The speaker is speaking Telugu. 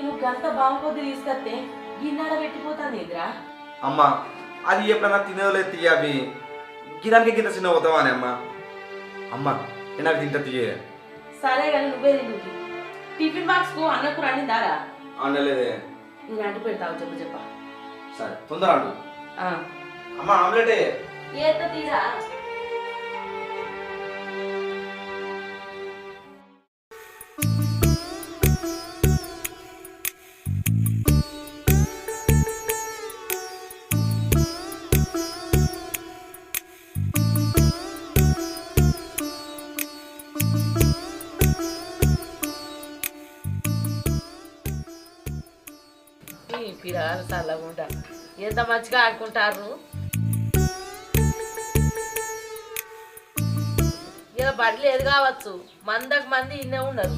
నేను గంట బాగుపోతే తీసుకొస్తే గిన్నెడ పెట్టిపోతాను ఎదురా. అమ్మా అది ఎప్పుడన్నా తినేదో తీయ అవి గిరానికి గింత చిన్న పోతావా అని అమ్మా. అమ్మ నాకు తింట తీయ. సరే కానీ నువ్వే తింటు. టిఫిన్ బాక్స్ కు అన్నకు రండిందారా? అండలేదే. నేను అంటు పెడతావు చెప్పు చెప్ప. సరే తొందర అండు. అమ్మ ఆమ్లెటే ఏత తీరా. పిల్లలు చల్లగుంటా ఎంత మంచిగా ఆడుకుంటారు. ఇలా బడి లేదు కావచ్చు, మందకు మంది ఇన్నే ఉన్నారు.